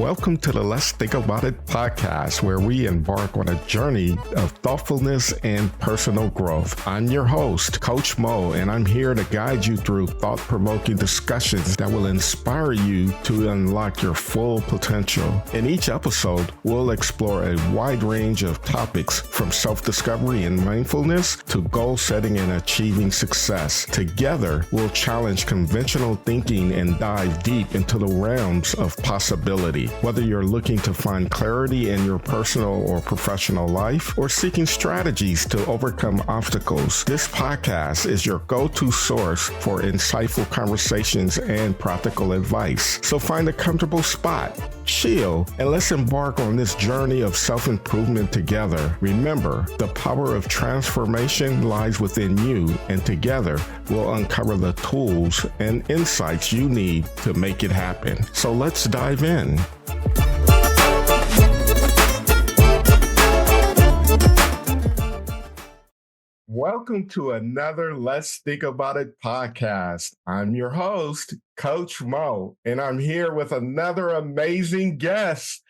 Welcome to the Let's Think About It podcast, where we embark on a journey of thoughtfulness and personal growth. I'm your host, Coach Mo, and I'm here to guide you through thought-provoking discussions that will inspire you to unlock your full potential. In each episode, we'll explore a wide range of topics from self-discovery and mindfulness to goal setting and achieving success. Together, we'll challenge conventional thinking and dive deep into the realms of possibility. Whether you're looking to find clarity in your personal or professional life or seeking strategies to overcome obstacles, this podcast is your go-to source for insightful conversations and practical advice. So find a comfortable spot, chill, and let's embark on this journey of self-improvement together. Remember, the power of transformation lies within you, and together we'll uncover the tools and insights you need to make it happen. So let's dive in. Welcome to another Let's Think About It podcast. I'm your host, Coach Mo, and I'm here with another amazing guest.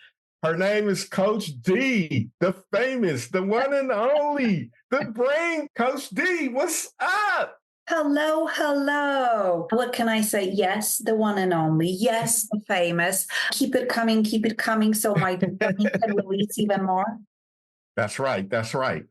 Her name is Coach D, the famous, the one and only, the brain Coach D. What's up? Hello. What can I say? Yes, the one and only. Yes, the famous. Keep it coming so my brain can release even more. That's right.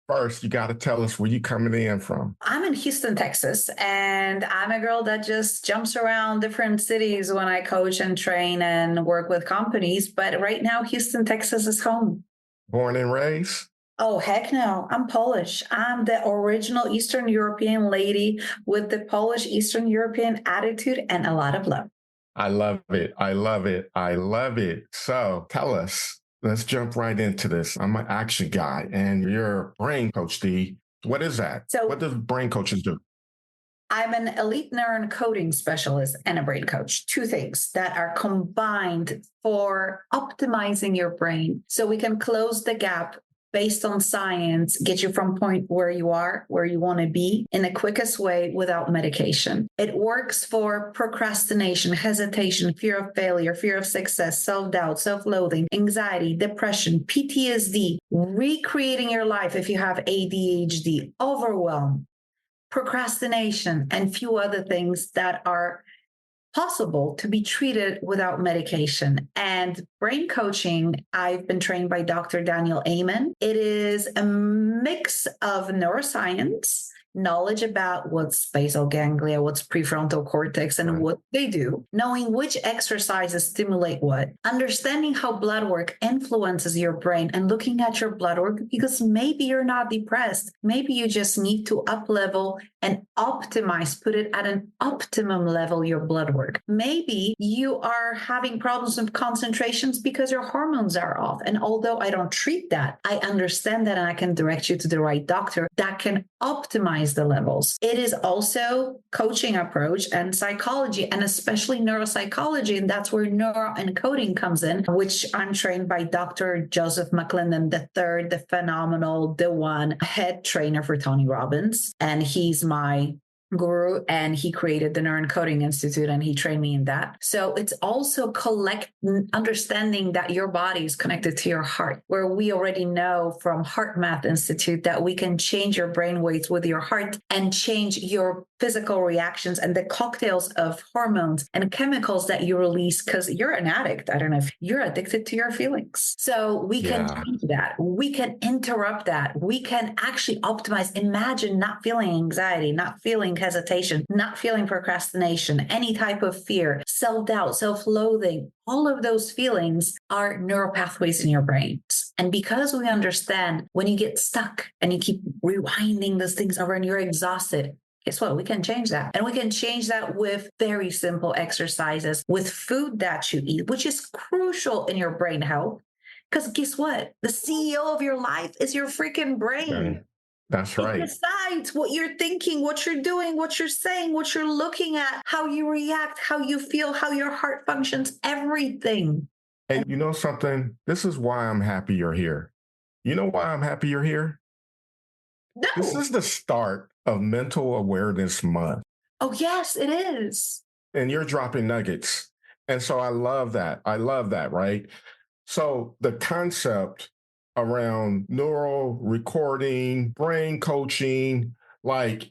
First, you got to tell us where you coming in from. I'm in Houston, Texas, and I'm a girl that just jumps around different cities when I coach and train and work with companies. But right now, Houston, Texas is home. Born and raised? Oh, heck no. I'm Polish. I'm the original Eastern European lady with the Polish Eastern European attitude and a lot of love. I love it. So tell us. Let's jump right into this. I'm an action guy, and you're a brain coach, D. What is that? So, what does brain coaches do? I'm an elite neuro-encoding specialist and a brain coach. Two things that are combined for optimizing your brain so we can close the gap based on science, get you from point where you are, where you want to be in the quickest way without medication. It works for procrastination, hesitation, fear of failure, fear of success, self-doubt, self-loathing, anxiety, depression, PTSD, recreating your life if you have ADHD, overwhelm, procrastination, and few other things that are possible to be treated without medication. And brain coaching, I've been trained by Dr. Daniel Amen. It is a mix of neuroscience, knowledge about what's basal ganglia, what's prefrontal cortex, and what they do, knowing which exercises stimulate what, understanding how blood work influences your brain and looking at your blood work because maybe you're not depressed. Maybe you just need to up level and optimize, put it at an optimum level, your blood work. Maybe you are having problems with concentrations because your hormones are off. And although I don't treat that, I understand that and I can direct you to the right doctor that can optimize the levels. It is also coaching approach and psychology, and especially neuropsychology. And that's where neuro-encoding comes in, which I'm trained by Dr. Joseph McClendon III, the phenomenal, the one head trainer for Tony Robbins. And he's my guru, and he created the Neuro-Encoding Institute, and he trained me in that. So it's also understanding that your body is connected to your heart, where we already know from Heart Math Institute that we can change your brain waves with your heart and change your physical reactions and the cocktails of hormones and chemicals that you release because you're an addict. I don't know if you're addicted to your feelings. So we can change that. We can interrupt that. We can actually optimize. Imagine not feeling anxiety, not feeling hesitation, not feeling procrastination, any type of fear, self-doubt, self-loathing. All of those feelings are neural pathways in your brains. And because we understand when you get stuck and you keep rewinding those things over and you're exhausted, guess what? We can change that. And we can change that with very simple exercises, with food that you eat, which is crucial in your brain health. Because guess what? The CEO of your life is your freaking brain. Okay. That's right. It decides what you're thinking, what you're doing, what you're saying, what you're looking at, how you react, how you feel, how your heart functions, everything. And you know something? This is why I'm happy you're here. You know why I'm happy you're here? No. This is the start of Mental Awareness Month. Oh, yes, it is. And you're dropping nuggets. And so I love that. I love that, right? So the concept around neural recording, brain coaching, like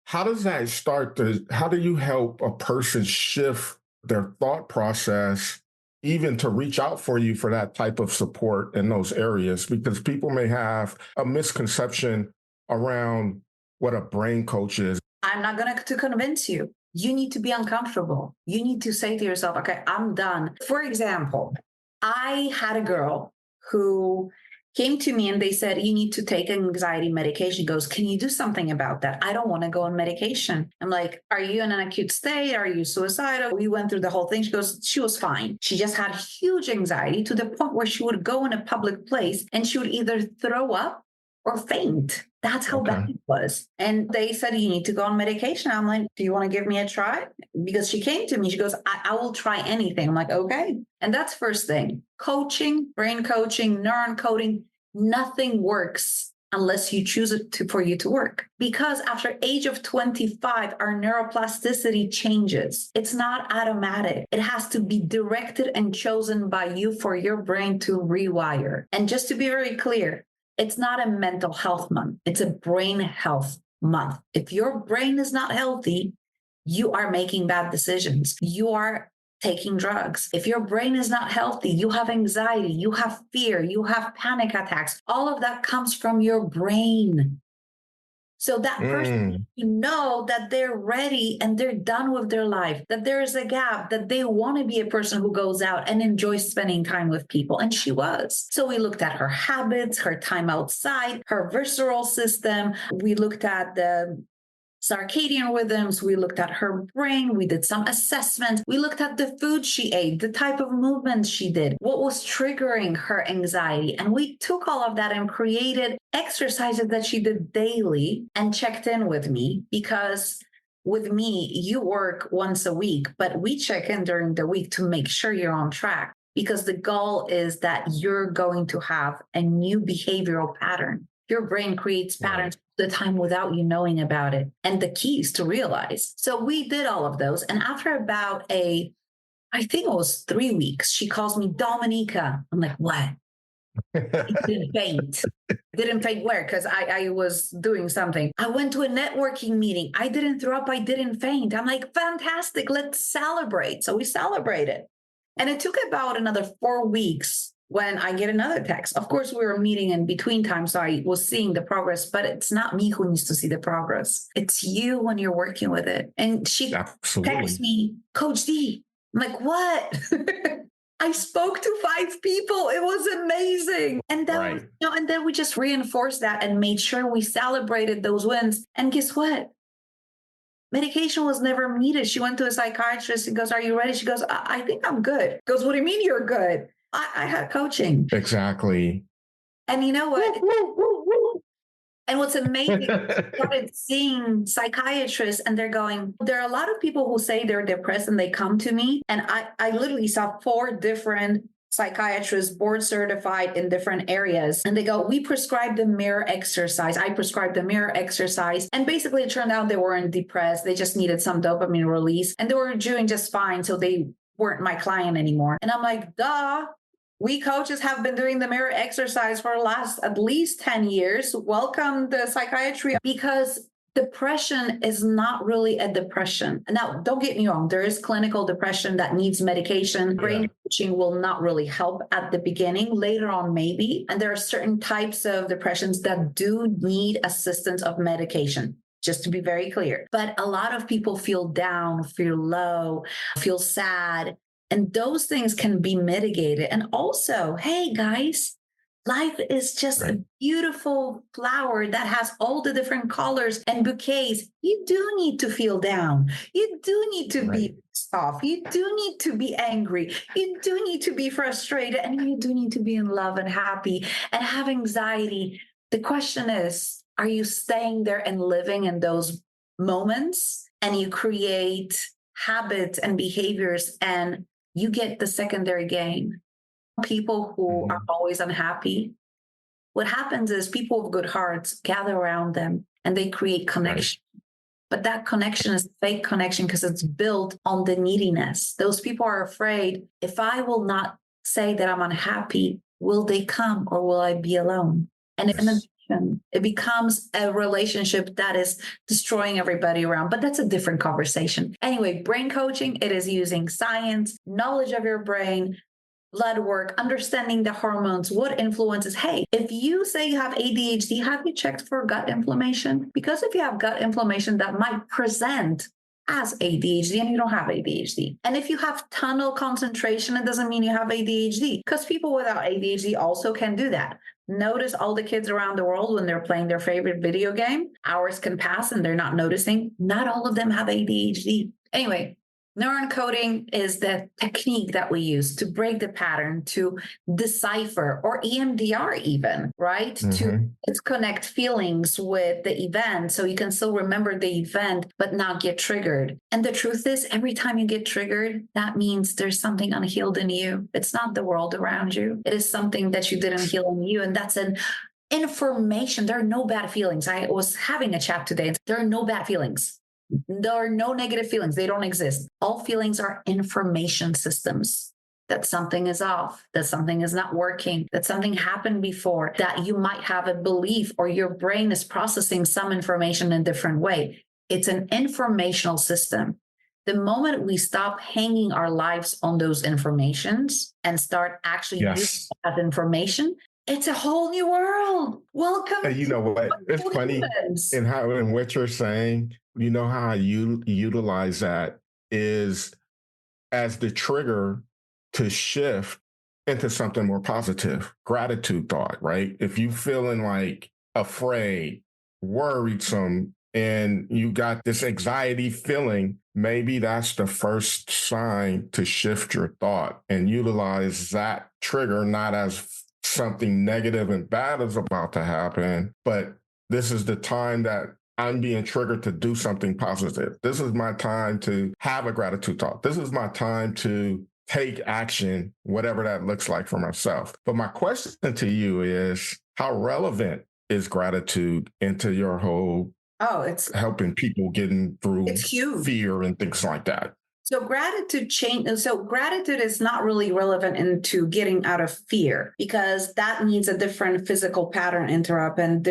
how does that start to, how do you help a person shift their thought process even to reach out for you for that type of support in those areas? Because people may have a misconception around what a brain coach is. I'm not going to convince you. You need to be uncomfortable. You need to say to yourself, okay, I'm done. For example, I had a girl who came to me and they said, you need to take an anxiety medication. She goes, can you do something about that? I don't want to go on medication. I'm like, are you in an acute state? Are you suicidal? We went through the whole thing. She goes, she was fine. She just had huge anxiety to the point where she would go in a public place and she would either throw up or faint. That's how bad it was. And they said, you need to go on medication. I'm like, do you want to give me a try? Because she came to me, she goes, I will try anything. I'm like, okay. And that's first thing. Coaching, brain coaching, neuro-encoding, nothing works unless you choose it for you to work. Because after age of 25, our neuroplasticity changes. It's not automatic. It has to be directed and chosen by you for your brain to rewire. And just to be very clear, it's not a mental health month. It's a brain health month. If your brain is not healthy, you are making bad decisions. You are taking drugs. If your brain is not healthy, you have anxiety, you have fear, you have panic attacks. All of that comes from your brain. So that person, you know that they're ready and they're done with their life, that there is a gap, that they want to be a person who goes out and enjoys spending time with people. And she was. So we looked at her habits, her time outside, her visceral system. We looked at the circadian rhythms. We looked at her brain. We did some assessments. We looked at the food she ate, the type of movements she did, what was triggering her anxiety. And we took all of that and created exercises that she did daily and checked in with me, because with me, you work once a week, but we check in during the week to make sure you're on track, because the goal is that you're going to have a new behavioral pattern. Your brain creates patterns all the time without you knowing about it. And the key is to realize. So we did all of those. And after about I think it was 3 weeks, she calls me Dominica. I'm like, what? I didn't faint. Didn't faint where? Because I was doing something. I went to a networking meeting. I didn't throw up. I didn't faint. I'm like, fantastic. Let's celebrate. So we celebrated. And it took about another 4 weeks when I get another text. Of course, we were meeting in between times, so I was seeing the progress, but it's not me who needs to see the progress. It's you when you're working with it. And she texts me, Coach D. I'm like, what? I spoke to 5 people. It was amazing. And then, and then we just reinforced that and made sure we celebrated those wins. And guess what? Medication was never needed. She went to a psychiatrist and goes, are you ready? She goes, I think I'm good. Goes, what do you mean you're good? I had coaching. Exactly. And you know what? And what's amazing, I started seeing psychiatrists and they're going, there are a lot of people who say they're depressed and they come to me. And I literally saw 4 different psychiatrists board certified in different areas. And they go, we prescribe the mirror exercise. I prescribed the mirror exercise. And basically it turned out they weren't depressed. They just needed some dopamine release and they were doing just fine. So they weren't my client anymore. And I'm like, duh. We coaches have been doing the mirror exercise for the last at least 10 years. Welcome to psychiatry, because depression is not really a depression. Now, don't get me wrong. There is clinical depression that needs medication. Brain coaching will not really help at the beginning. Later on, maybe. And there are certain types of depressions that do need assistance of medication. Just to be very clear. But a lot of people feel down, feel low, feel sad. And those things can be mitigated. And also, hey guys, life is just a beautiful flower that has all the different colors and bouquets. You do need to feel down. You do need to be soft. You do need to be angry. You do need to be frustrated. And you do need to be in love and happy and have anxiety. The question is, are you staying there and living in those moments? And you create habits and behaviors and you get the secondary gain. People who are always unhappy, what happens is people with good hearts gather around them and they create connection. but that connection is fake connection because it's built on the neediness. Those people are afraid, if I will not say that I'm unhappy, will they come or will I be alone? And in addition, it becomes a relationship that is destroying everybody around. But that's a different conversation. Anyway, brain coaching, it is using science, knowledge of your brain, blood work, understanding the hormones, what influences. Hey, if you say you have ADHD, have you checked for gut inflammation? Because if you have gut inflammation, that might present as ADHD and you don't have ADHD. And if you have tunnel concentration, it doesn't mean you have ADHD, because people without ADHD also can do that. Notice all the kids around the world when they're playing their favorite video game, hours can pass and they're not noticing. Not all of them have ADHD. Anyway, neuro-encoding is the technique that we use to break the pattern, to decipher, or EMDR even, right? To connect feelings with the event so you can still remember the event but not get triggered. And the truth is, every time you get triggered, that means there's something unhealed in you. It's not the world around you. It is something that you didn't heal in you. And that's an information. There are no bad feelings. I was having a chat today. There are no bad feelings. There are no negative feelings. They don't exist. All feelings are information systems. That something is off, that something is not working, that something happened before, that you might have a belief or your brain is processing some information in a different way. It's an informational system. The moment we stop hanging our lives on those informations and start actually using that information, it's a whole new world. Welcome. And you know what? It's funny in what you're saying. You know how you utilize that is as the trigger to shift into something more positive. Gratitude thought, right? If you feeling like afraid, worrisome, and you got this anxiety feeling, maybe that's the first sign to shift your thought and utilize that trigger, not as something negative and bad is about to happen, but this is the time that I'm being triggered to do something positive. This is my time to have a gratitude thought. This is my time to take action, whatever that looks like for myself. But my question to you is, how relevant is gratitude into your whole it's helping people getting through fear and things like that? So gratitude is not really relevant into getting out of fear, because that needs a different physical pattern interrupt and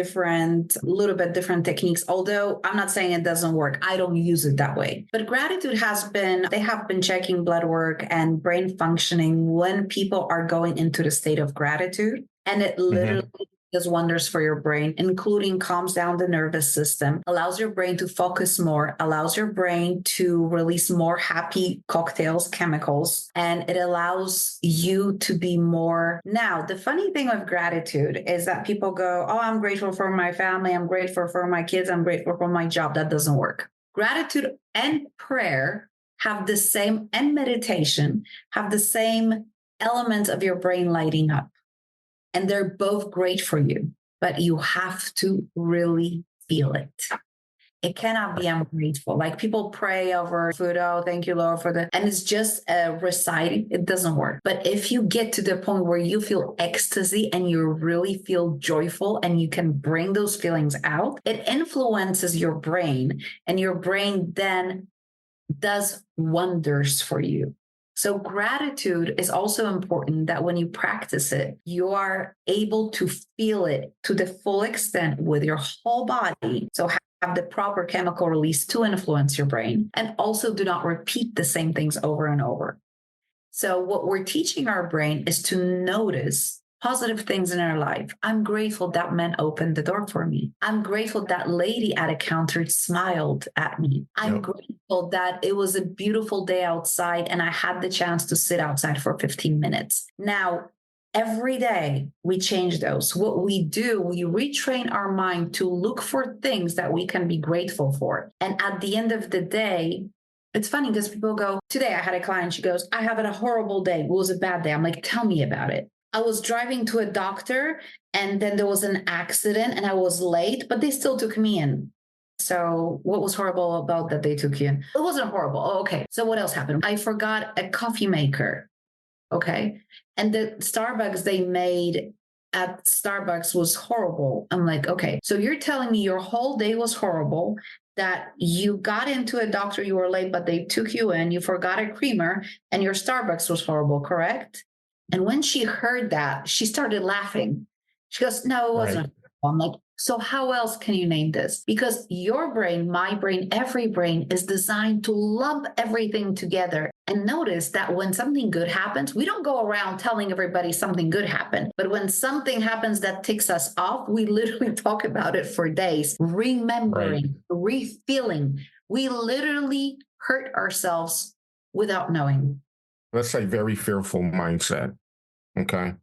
little bit different techniques. Although I'm not saying it doesn't work. I don't use it that way. But gratitude they have been checking blood work and brain functioning when people are going into the state of gratitude. And it literally does wonders for your brain, including calms down the nervous system, allows your brain to focus more, allows your brain to release more happy cocktails, chemicals, and it allows you to be more. Now, the funny thing with gratitude is that people go, oh, I'm grateful for my family, I'm grateful for my kids, I'm grateful for my job. That doesn't work. Gratitude and prayer have the same, and meditation have the same elements of your brain lighting up. And they're both great for you, but you have to really feel it. It cannot be I'm grateful. Like people pray over food, oh, thank you, Lord, and it's just reciting. It doesn't work. But if you get to the point where you feel ecstasy and you really feel joyful and you can bring those feelings out, it influences your brain, and your brain then does wonders for you. So gratitude is also important, that when you practice it, you are able to feel it to the full extent with your whole body. So have the proper chemical release to influence your brain, and also do not repeat the same things over and over. So what we're teaching our brain is to notice positive things in our life. I'm grateful that man opened the door for me. I'm grateful that lady at a counter smiled at me. I'm grateful that it was a beautiful day outside and I had the chance to sit outside for 15 minutes. Now, every day we change those. What we do, we retrain our mind to look for things that we can be grateful for. And at the end of the day, it's funny because people go, today I had a client, she goes, I have a horrible day. It was a bad day. I'm like, tell me about it. I was driving to a doctor and then there was an accident and I was late, but they still took me in. So what was horrible about that they took you in? It wasn't horrible. Oh, okay. So what else happened? I forgot a coffee maker. Okay. And the Starbucks, they made at Starbucks was horrible. I'm like, okay, so you're telling me your whole day was horrible, that you got into a doctor, you were late, but they took you in, you forgot a creamer, and your Starbucks was horrible, correct? And when she heard that, she started laughing. She goes, no, it Right. wasn't. I'm like, so how else can you name this? Because your brain, my brain, every brain is designed to lump everything together. And notice that when something good happens, we don't go around telling everybody something good happened. But when something happens that ticks us off, we literally talk about it for days, remembering, refeeling. We literally hurt ourselves without knowing. Let's say very fearful mindset. Okay.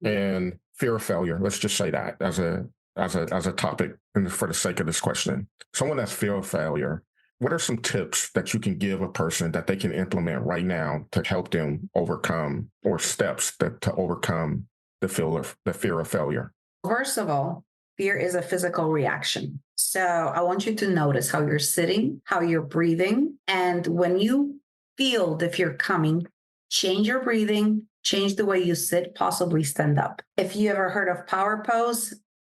And fear of failure. Let's just say that as a topic and for the sake of this question. Someone that's fear of failure, what are some tips that you can give a person that they can implement right now to help them overcome, or steps to overcome the fear of failure? First of all, fear is a physical reaction. So I want you to notice how you're sitting, how you're breathing. And when you feel the fear coming, change your breathing, change the way you sit, possibly stand up. If you ever heard of power pose,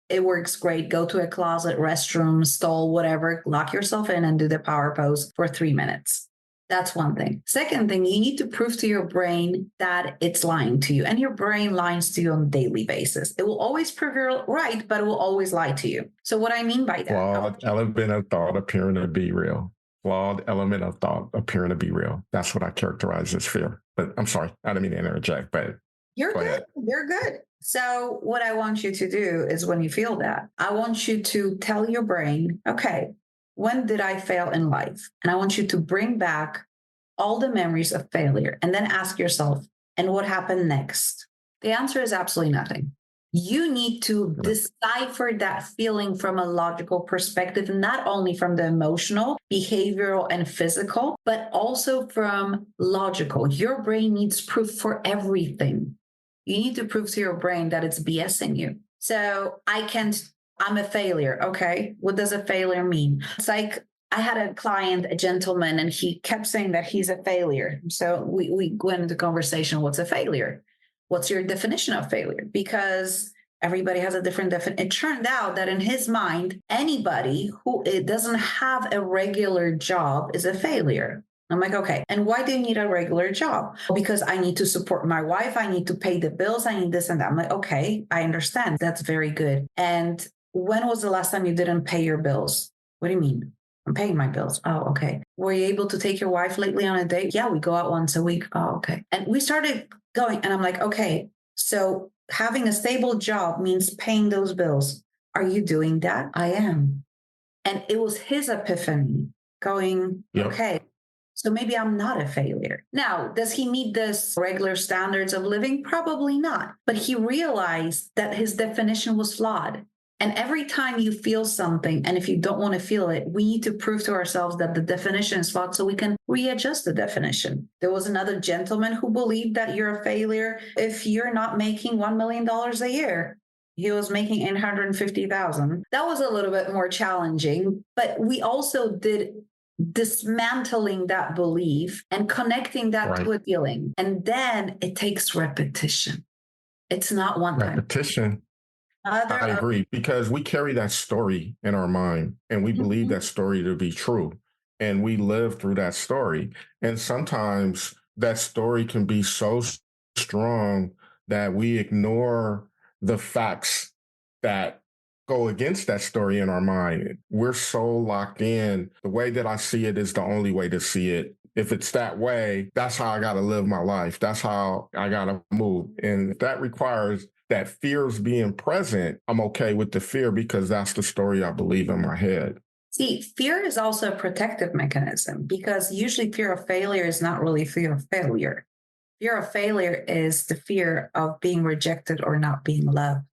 it works great. Go to a closet, restroom, stall, whatever, lock yourself in and do the power pose for 3 minutes. That's one thing. Second thing, you need to prove to your brain that it's lying to you. And your brain lies to you on a daily basis. It will always prove you're right, but it will always lie to you. So what I mean by that? Flawed element of thought appearing to be real. Flawed element of thought appearing to be real. That's what I characterize as fear. But I'm sorry, I didn't mean to interject, but you're good. Ahead. You're good. So what I want you to do is when you feel that, I want you to tell your brain, okay, when did I fail in life? And I want you to bring back all the memories of failure and then ask yourself, and what happened next? The answer is absolutely nothing. You need to decipher that feeling from a logical perspective, not only from the emotional, behavioral, and physical, but also from logical. Your brain needs proof for everything. You need to prove to your brain that it's BSing you. So I'm a failure. Okay. What does a failure mean? It's like I had a client, a gentleman, and he kept saying that he's a failure. So we went into conversation. What's a failure? What's your definition of failure? Because everybody has a different definition. It turned out that in his mind, anybody who doesn't have a regular job is a failure. I'm like, okay. And why do you need a regular job? Because I need to support my wife. I need to pay the bills. I need this and that. I'm like, okay, I understand. That's very good. And when was the last time you didn't pay your bills? What do you mean? I'm paying my bills. Oh, okay. Were you able to take your wife lately on a date? Yeah, we go out once a week. Oh, okay. And we started going, and I'm like, okay, so having a stable job means paying those bills. Are you doing that? I am. And it was his epiphany going, okay, so maybe I'm not a failure. Now, does he meet this regular standards of living? Probably not. But he realized that his definition was flawed. And every time you feel something, and if you don't want to feel it, we need to prove to ourselves that the definition is flawed so we can readjust the definition. There was another gentleman who believed that you're a failure if you're not making $1 million a year. He was making $850,000. That was a little bit more challenging, but we also did dismantling that belief and connecting that to a feeling. And then it takes repetition. It's not one time. Repetition. I agree, because we carry that story in our mind and we believe that story to be true. And we live through that story. And sometimes that story can be so strong that we ignore the facts that go against that story in our mind. We're so locked in. The way that I see it is the only way to see it. If it's that way, that's how I got to live my life. That's how I got to move. And if that requires that fear's being present, I'm okay with the fear because that's the story I believe in my head. See, fear is also a protective mechanism because usually fear of failure is not really fear of failure. Fear of failure is the fear of being rejected or not being loved.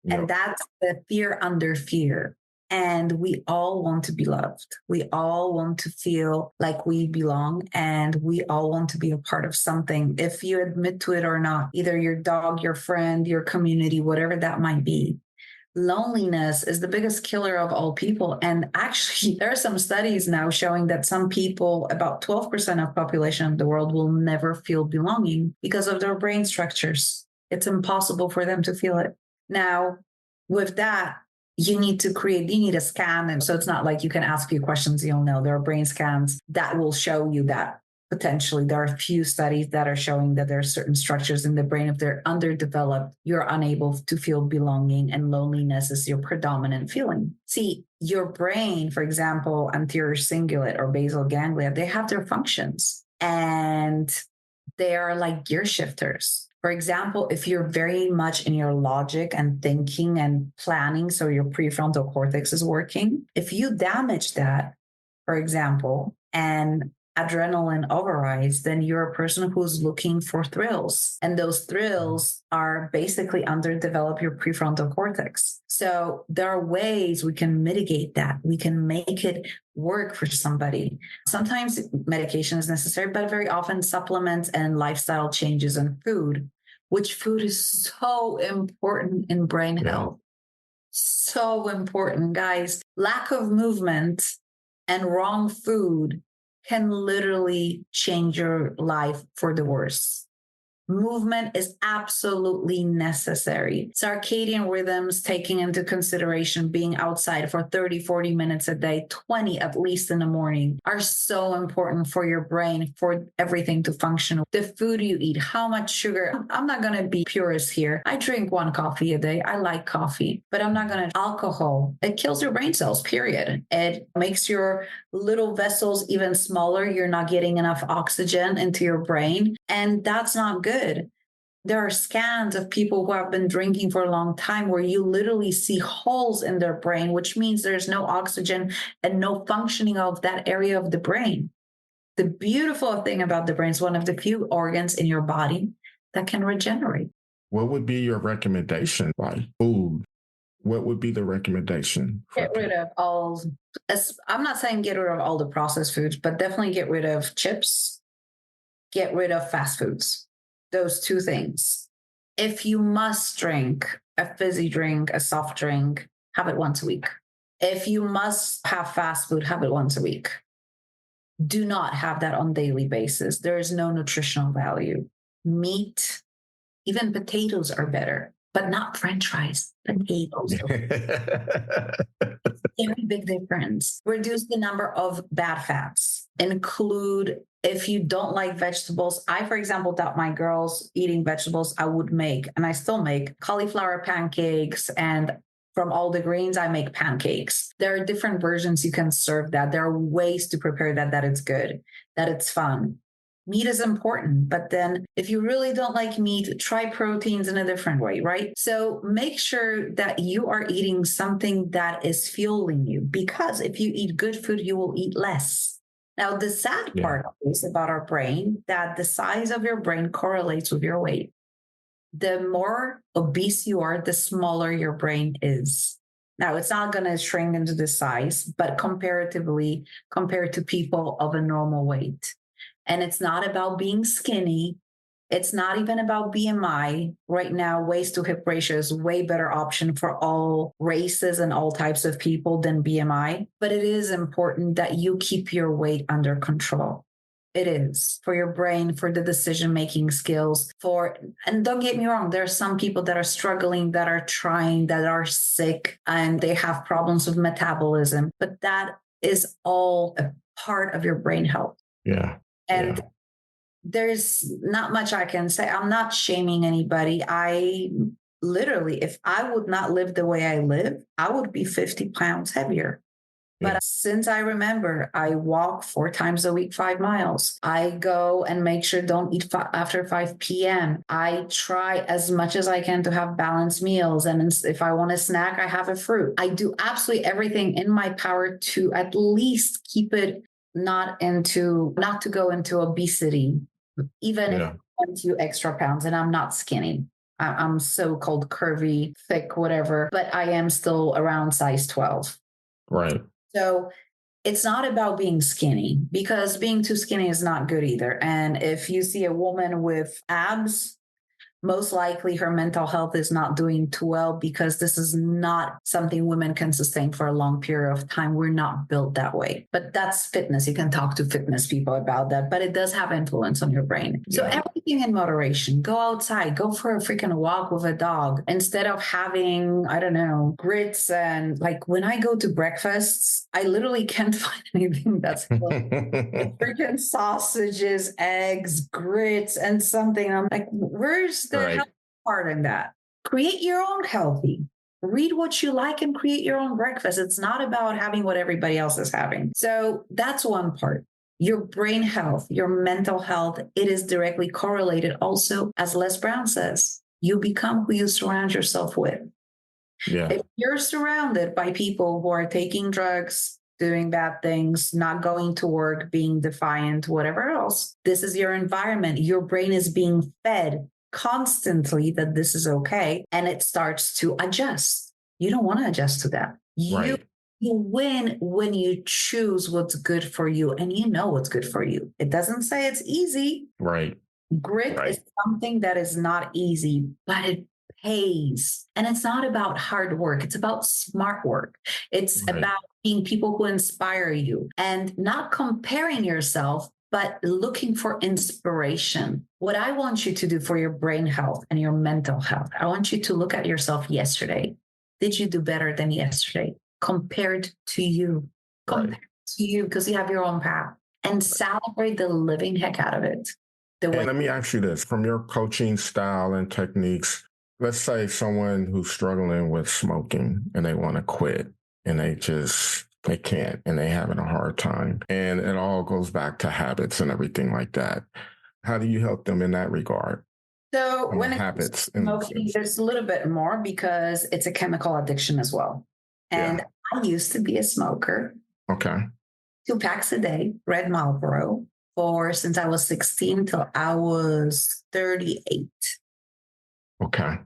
Yep. And that's the fear under fear. And we all want to be loved. We all want to feel like we belong, and we all want to be a part of something, if you admit to it or not, either your dog, your friend, your community, whatever that might be. Loneliness is the biggest killer of all people. And actually, there are some studies now showing that some people, about 12% of population of the world, will never feel belonging because of their brain structures. It's impossible for them to feel it. Now, with that, you need a scan. And so it's not like you can ask few questions, you'll know. There are brain scans that will show you that potentially. There are a few studies that are showing that there are certain structures in the brain, if they're underdeveloped, you're unable to feel belonging, and loneliness is your predominant feeling. See, your brain, for example, anterior cingulate or basal ganglia, they have their functions and they are like gear shifters. For example, if you're very much in your logic and thinking and planning, so your prefrontal cortex is working, if you damage that, for example, and adrenaline overrides, then you're a person who's looking for thrills. And those thrills are basically underdevelop your prefrontal cortex. So there are ways we can mitigate that. We can make it work for somebody. Sometimes medication is necessary, but very often supplements and lifestyle changes in food, which food is so important in brain health. So important, guys. Lack of movement and wrong food can literally change your life for the worse. Movement is absolutely necessary. Circadian rhythms, taking into consideration being outside for 30, 40 minutes a day, 20 at least in the morning, are so important for your brain, for everything to function. The food you eat, how much sugar. I'm not going to be purist here. I drink 1 coffee a day. I like coffee, but I'm not going to. Alcohol, it kills your brain cells, period. It makes your little vessels even smaller. You're not getting enough oxygen into your brain, and that's not good. There are scans of people who have been drinking for a long time where you literally see holes in their brain, which means there's no oxygen and no functioning of that area of the brain. The beautiful thing about the brain is one of the few organs in your body that can regenerate. What would be your recommendation? Like food, what would be the recommendation? Get rid of all, I'm not saying get rid of all the processed foods, but definitely get rid of chips, get rid of fast foods. Those 2 things. If you must drink a fizzy drink, a soft drink, have it once a week. If you must have fast food, have it once a week. Do not have that on a daily basis. There is no nutritional value. Meat, even potatoes are better, but not French fries, potatoes. Very big difference. Reduce the number of bad fats. Include, if you don't like vegetables, I, for example, taught my girls eating vegetables, I would make, and I still make, cauliflower pancakes, and from all the greens, I make pancakes. There are different versions you can serve that. There are ways to prepare that it's good, that it's fun. Meat is important, but then if you really don't like meat, try proteins in a different way, right? So make sure that you are eating something that is fueling you, because if you eat good food, you will eat less. Now, the sad part is about our brain, that the size of your brain correlates with your weight. The more obese you are, the smaller your brain is. Now, it's not going to shrink into the size, but comparatively, compared to people of a normal weight. And it's not about being skinny. It's not even about BMI. Right now, waist to hip ratio is way better option for all races and all types of people than BMI. But it is important that you keep your weight under control. It is for your brain, for the decision-making skills, and don't get me wrong, there are some people that are struggling, that are trying, that are sick, and they have problems with metabolism. But that is all a part of your brain health. Yeah. And there's not much I can say. I'm not shaming anybody. I literally, if I would not live the way I live, I would be 50 pounds heavier. But since I remember, I walk 4 times a week, 5 miles. I go and make sure don't eat after 5 p.m. I try as much as I can to have balanced meals. And if I want a snack, I have a fruit. I do absolutely everything in my power to at least keep it not to go into obesity, even if I want a few extra pounds, and I'm not skinny. I'm so-called curvy, thick, whatever, but I am still around size 12. Right. So it's not about being skinny, because being too skinny is not good either. And if you see a woman with abs, most likely her mental health is not doing too well because this is not something women can sustain for a long period of time. We're not built that way. But that's fitness. You can talk to fitness people about that, but it does have influence on your brain. So everything in moderation. Go outside, go for a freaking walk with a dog instead of having, I don't know, grits. And like when I go to breakfasts, I literally can't find anything that's freaking sausages, eggs, grits, and something. I'm like, where's the healthy part in that? Create your own healthy. Read what you like and create your own breakfast. It's not about having what everybody else is having. So that's one part. Your brain health, your mental health, it is directly correlated also, as Les Brown says, you become who you surround yourself with. Yeah. If you're surrounded by people who are taking drugs, doing bad things, not going to work, being defiant, whatever else, this is your environment. Your brain is being fed constantly that this is okay, and it starts to adjust. You don't want to adjust to that. You win when you choose what's good for you, and you know what's good for you. It doesn't say it's easy. Right. Grit is something that is not easy, but it pays. And it's not about hard work. It's about smart work. It's about being people who inspire you and not comparing yourself, but looking for inspiration. What I want you to do for your brain health and your mental health, I want you to look at yourself yesterday. Did you do better than yesterday compared to you? Compared to you, because you have your own path, and celebrate the living heck out of it. And let me ask you this, from your coaching style and techniques, let's say someone who's struggling with smoking and they want to quit and they can't, and they're having a hard time. And it all goes back to habits and everything like that. How do you help them in that regard? So when it comes to smoking, there's a little bit more because it's a chemical addiction as well. And I used to be a smoker. Okay. 2 packs a day, red Marlboro, since I was 16 till I was 38. Okay.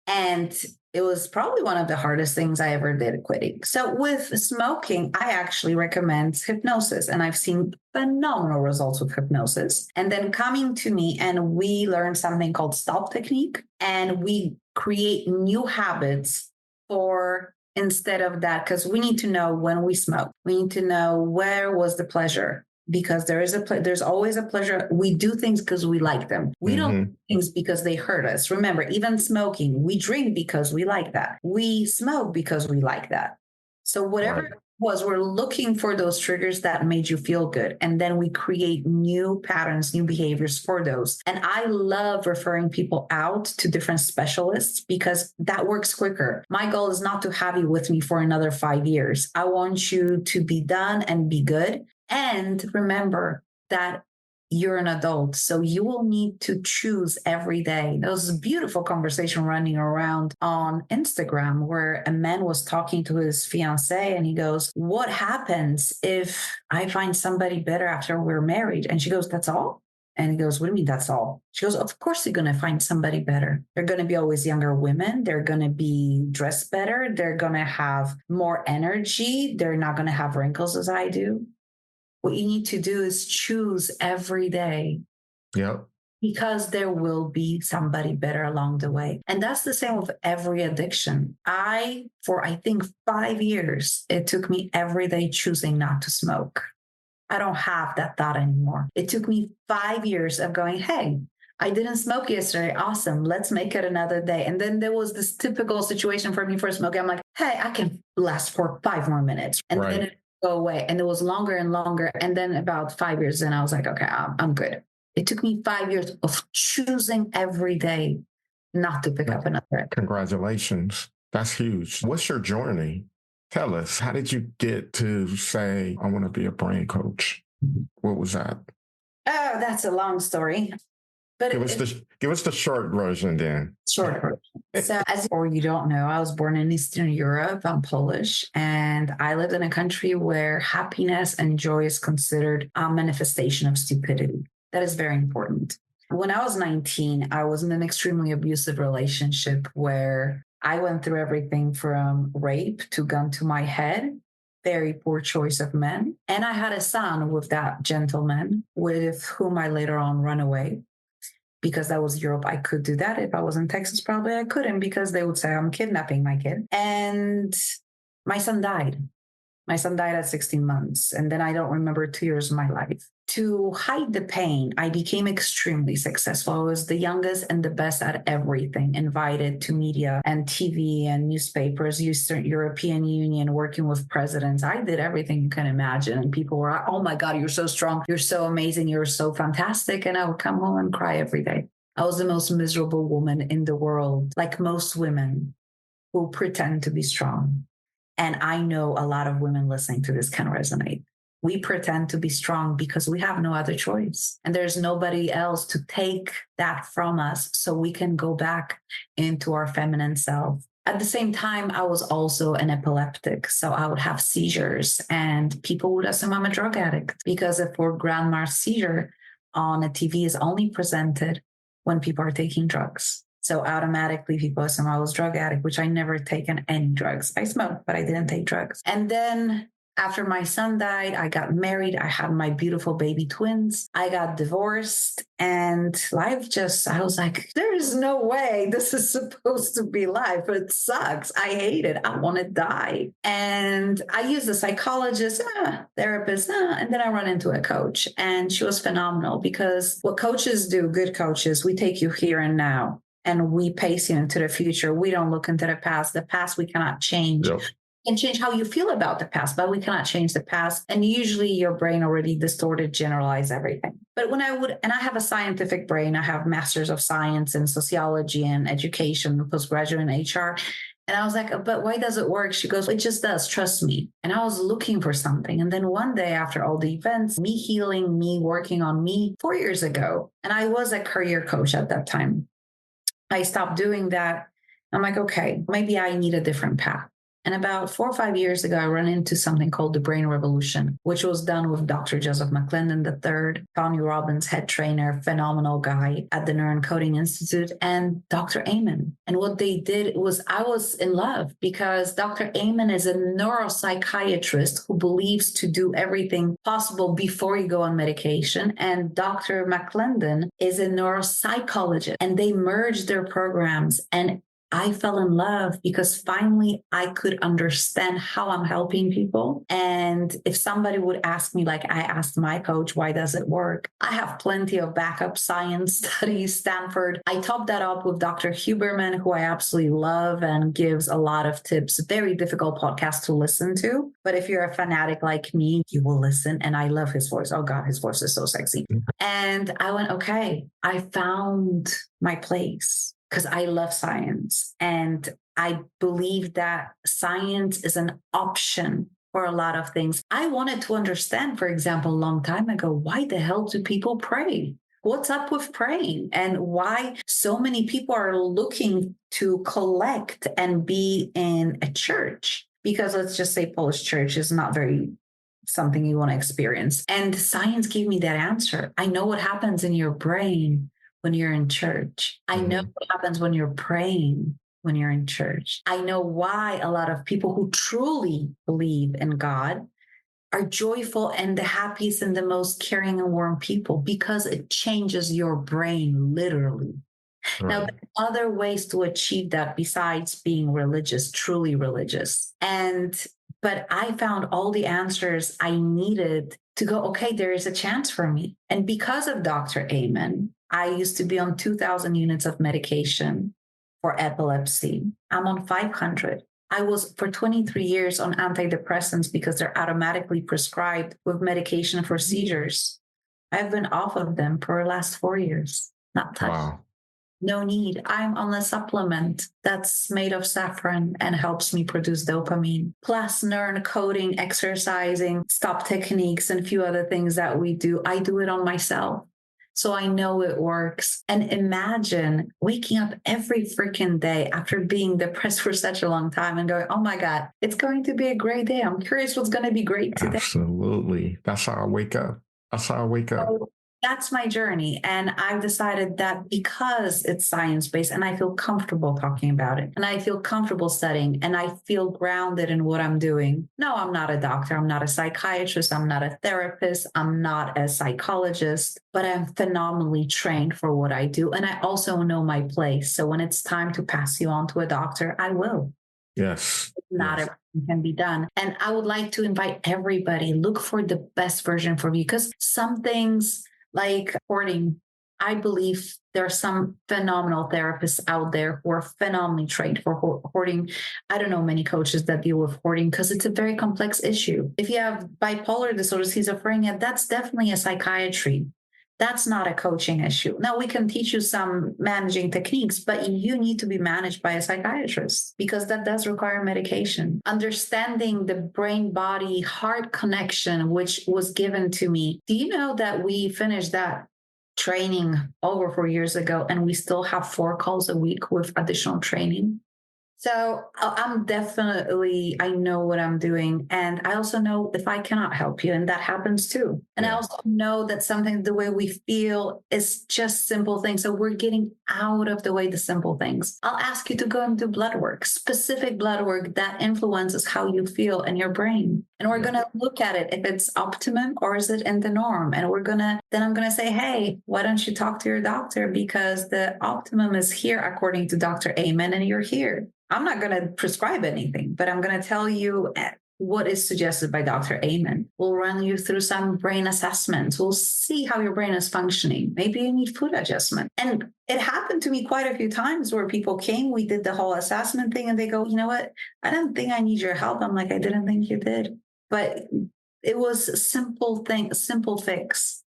And it was probably one of the hardest things I ever did quitting. So with smoking, I actually recommend hypnosis, and I've seen phenomenal results with hypnosis. And then coming to me, and we learn something called stop technique, and we create new habits for instead of that, because we need to know when we smoke. We need to know where was the pleasure. Because there's always a pleasure. We do things because we like them. We don't do things because they hurt us. Remember, even smoking, we drink because we like that. We smoke because we like that. So whatever it was, we're looking for those triggers that made you feel good. And then we create new patterns, new behaviors for those. And I love referring people out to different specialists because that works quicker. My goal is not to have you with me for another 5 years. I want you to be done and be good. And remember that you're an adult, so you will need to choose every day. There was a beautiful conversation running around on Instagram where a man was talking to his fiancée and he goes, what happens if I find somebody better after we're married? And she goes, that's all? And he goes, what do you mean that's all? She goes, of course you're going to find somebody better. They're going to be always younger women. They're going to be dressed better. They're going to have more energy. They're not going to have wrinkles as I do. What you need to do is choose every day. Yep. Because there will be somebody better along the way. And that's the same with every addiction. For I think 5 years, it took me every day choosing not to smoke. I don't have that thought anymore. It took me 5 years of going, hey, I didn't smoke yesterday. Awesome. Let's make it another day. And then there was this typical situation for me for smoking. I'm like, hey, I can last for 5 more minutes. And then it go away. And it was longer and longer. And then about 5 years in, I was like, okay, I'm good. It took me 5 years of choosing every day not to pick up another. Congratulations. That's huge. What's your journey? Tell us, how did you get to say, I want to be a brain coach? What was that? Oh, that's a long story. But give us the short version then. Short version. So you don't know, I was born in Eastern Europe. I'm Polish. And I lived in a country where happiness and joy is considered a manifestation of stupidity. That is very important. When I was 19, I was in an extremely abusive relationship where I went through everything from rape to gun to my head. Very poor choice of men. And I had a son with that gentleman with whom I later on ran away. because that was Europe. I could do that. If I was in Texas, probably I couldn't, because they would say I'm kidnapping my kid. And my son died. My son died at 16 months. And then I don't remember 2 years of my life. To hide the pain, I became extremely successful. I was the youngest and the best at everything, invited to media and TV and newspapers, Eastern European Union, working with presidents. I did everything you can imagine. And people were like, oh my God, you're so strong. You're so amazing. You're so fantastic. And I would come home and cry every day. I was the most miserable woman in the world, like most women who pretend to be strong. And I know a lot of women listening to this can resonate. We pretend to be strong because we have no other choice. And there's nobody else to take that from us so we can go back into our feminine self. At the same time, I was also an epileptic. So I would have seizures and people would assume I'm a drug addict, because if for grandma's seizure on a TV is only presented when people are taking drugs. So automatically people assume I was drug addict, which I never taken any drugs. I smoked, but I didn't take drugs. And then after my son died, I got married. I had my beautiful baby twins. I got divorced, and life I was like, there is no way this is supposed to be life. It sucks. I hate it. I want to die. And I used a psychologist, therapist, and then I run into a coach, and she was phenomenal, because what coaches do, good coaches, we take you here and now. And we pace you into the future. We don't look into the past. The past we cannot change. Yep. We can change how you feel about the past, but we cannot change the past. And usually your brain already distorted, generalize everything. But when I have a scientific brain, I have masters of science in sociology and education, postgraduate in HR. And I was like, but why does it work? She goes, it just does. Trust me. And I was looking for something. And then one day after all the events, me healing, me working on me 4 years ago, and I was a career coach at that time. I stopped doing that. I'm like, okay, maybe I need a different path. And about 4 or 5 years ago, I ran into something called the Brain Revolution, which was done with Dr. Joseph McClendon III, Tony Robbins, head trainer, phenomenal guy at the Neuro-encoding Institute, and Dr. Amen. And what they did was, I was in love, because Dr. Amen is a neuropsychiatrist who believes to do everything possible before you go on medication. And Dr. McClendon is a neuropsychologist, and they merged their programs. And I fell in love, because finally I could understand how I'm helping people. And if somebody would ask me, like I asked my coach, why does it work? I have plenty of backup science studies, Stanford. I top that up with Dr. Huberman, who I absolutely love and gives a lot of tips. Very difficult podcast to listen to. But if you're a fanatic like me, you will listen. And I love his voice. Oh God, his voice is so sexy. And I went, okay, I found my place, because I love science. And I believe that science is an option for a lot of things. I wanted to understand, for example, a long time ago, why the hell do people pray? What's up with praying? And why so many people are looking to collect and be in a church? Because let's just say Polish church is not very something you want to experience. And science gave me that answer. I know what happens in your brain when you're in church. I know what happens when you're praying when you're in church. I know why a lot of people who truly believe in God are joyful and the happiest and the most caring and warm people, because it changes your brain literally. Right. Now, there are other ways to achieve that besides being religious, truly religious. But I found all the answers I needed to go, okay, there is a chance for me. And because of Dr. Amen, I used to be on 2,000 units of medication for epilepsy. I'm on 500. I was for 23 years on antidepressants because they're automatically prescribed with medication for seizures. I've been off of them for the last 4 years, not touched. Wow. No need. I'm on a supplement that's made of saffron and helps me produce dopamine. Plus neuro-encoding, exercising, stop techniques, and a few other things that we do. I do it on myself. So I know it works. And imagine waking up every freaking day after being depressed for such a long time and going, oh my God, it's going to be a great day. I'm curious what's going to be great today. Absolutely. That's how I wake up. that's my journey. And I've decided that because it's science-based and I feel comfortable talking about it and I feel comfortable studying and I feel grounded in what I'm doing. No, I'm not a doctor. I'm not a psychiatrist. I'm not a therapist. I'm not a psychologist, but I'm phenomenally trained for what I do. And I also know my place. So when it's time to pass you on to a doctor, I will. Yes. Not yes. everything can be done. And I would like to invite everybody, look for the best version for you, because some things like hoarding, I believe there are some phenomenal therapists out there who are phenomenally trained for hoarding. I don't know many coaches that deal with hoarding because it's a very complex issue. If you have bipolar disorder, schizophrenia, that's definitely a psychiatry. That's not a coaching issue. Now, we can teach you some managing techniques, but you need to be managed by a psychiatrist because that does require medication. Understanding the brain-body heart connection, which was given to me. Do you know that we finished that training over 4 years ago and we still have 4 calls a week with additional training? So I'm definitely, I know what I'm doing. And I also know if I cannot help you, and that happens too. And I also know that sometimes the way we feel is just simple things. So we're getting out of the way the simple things. I'll ask you to go and do blood work, specific blood work that influences how you feel in your brain. And we're going to look at it if it's optimum or is it in the norm. And then I'm going to say, hey, why don't you talk to your doctor? Because the optimum is here according to Dr. Amen, and you're here. I'm not going to prescribe anything, but I'm going to tell you what is suggested by Dr. Amen. We'll run you through some brain assessments. We'll see how your brain is functioning. Maybe you need food adjustment. And it happened to me quite a few times where people came, we did the whole assessment thing, and they go, you know what? I don't think I need your help. I'm like, I didn't think you did. But it was a simple thing, a simple fix.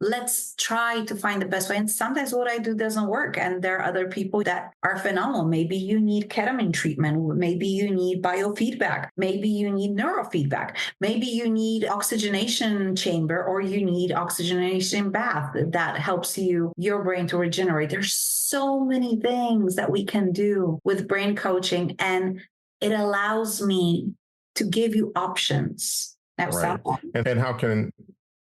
Let's try to find the best way. And sometimes what I do doesn't work. And there are other people that are phenomenal. Maybe you need ketamine treatment. Maybe you need biofeedback. Maybe you need neurofeedback. Maybe you need oxygenation chamber, or you need oxygenation bath that helps your brain to regenerate. There's so many things that we can do with brain coaching. And it allows me to give you options. Right. And how can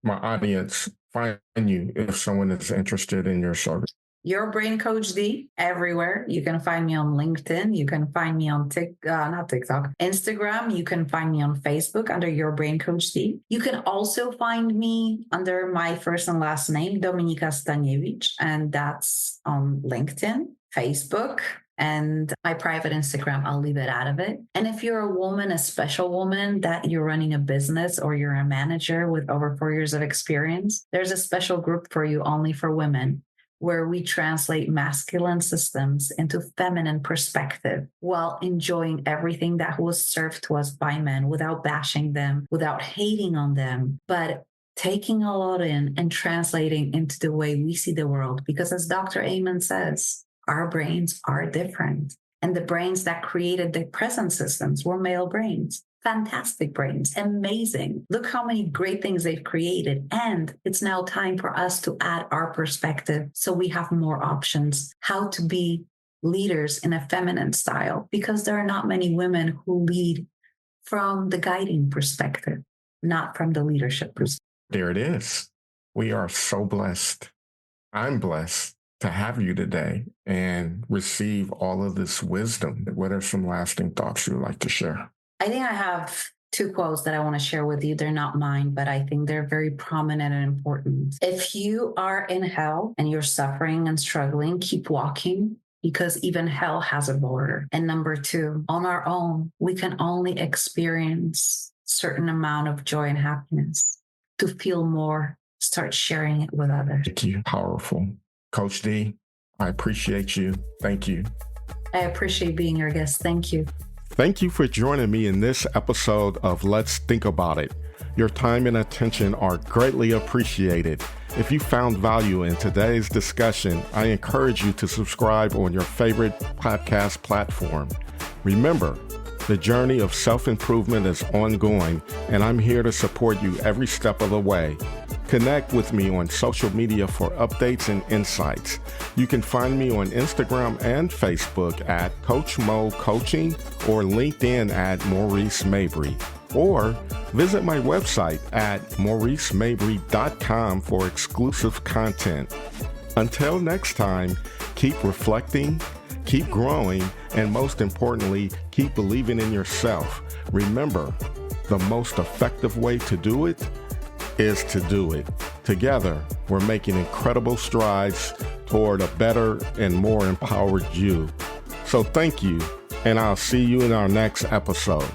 my audience find you if someone is interested in your service? Your Brain Coach D everywhere. You can find me on LinkedIn. You can find me on Instagram. You can find me on Facebook under Your Brain Coach D. You can also find me under my first and last name, Dominika Staniewicz, and that's on LinkedIn, Facebook, and my private Instagram. I'll leave it out of it. And if you're a woman, a special woman, that you're running a business or you're a manager with over 4 years of experience, there's a special group for you only for women, where we translate masculine systems into feminine perspective while enjoying everything that was served to us by men, without bashing them, without hating on them, but taking a lot in and translating into the way we see the world. Because as Dr. Amen says, our brains are different. And the brains that created the present systems were male brains. Fantastic brains, amazing. Look how many great things they've created. And it's now time for us to add our perspective so we have more options how to be leaders in a feminine style, because there are not many women who lead from the guiding perspective, not from the leadership perspective. There it is. We are so blessed. I'm blessed to have you today and receive all of this wisdom. What are some lasting thoughts you would like to share? I think I have 2 quotes that I want to share with you. They're not mine, but I think they're very prominent and important. If you are in hell and you're suffering and struggling, keep walking, because even hell has a border. And number 2, on our own, we can only experience a certain amount of joy and happiness. To feel more, start sharing it with others. Thank you. Powerful. Coach D, I appreciate you. Thank you. I appreciate being your guest. Thank you. Thank you for joining me in this episode of Let's Think About It. Your time and attention are greatly appreciated. If you found value in today's discussion, I encourage you to subscribe on your favorite podcast platform. Remember, the journey of self-improvement is ongoing, and I'm here to support you every step of the way. Connect with me on social media for updates and insights. You can find me on Instagram and Facebook at Coach Mo Coaching, or LinkedIn at Maurice Mabry. or visit my website at mauricemabry.com for exclusive content. Until next time, keep reflecting, keep growing, and most importantly, keep believing in yourself. Remember, the most effective way to do it is to do it. Together, we're making incredible strides toward a better and more empowered you. So thank you, and I'll see you in our next episode.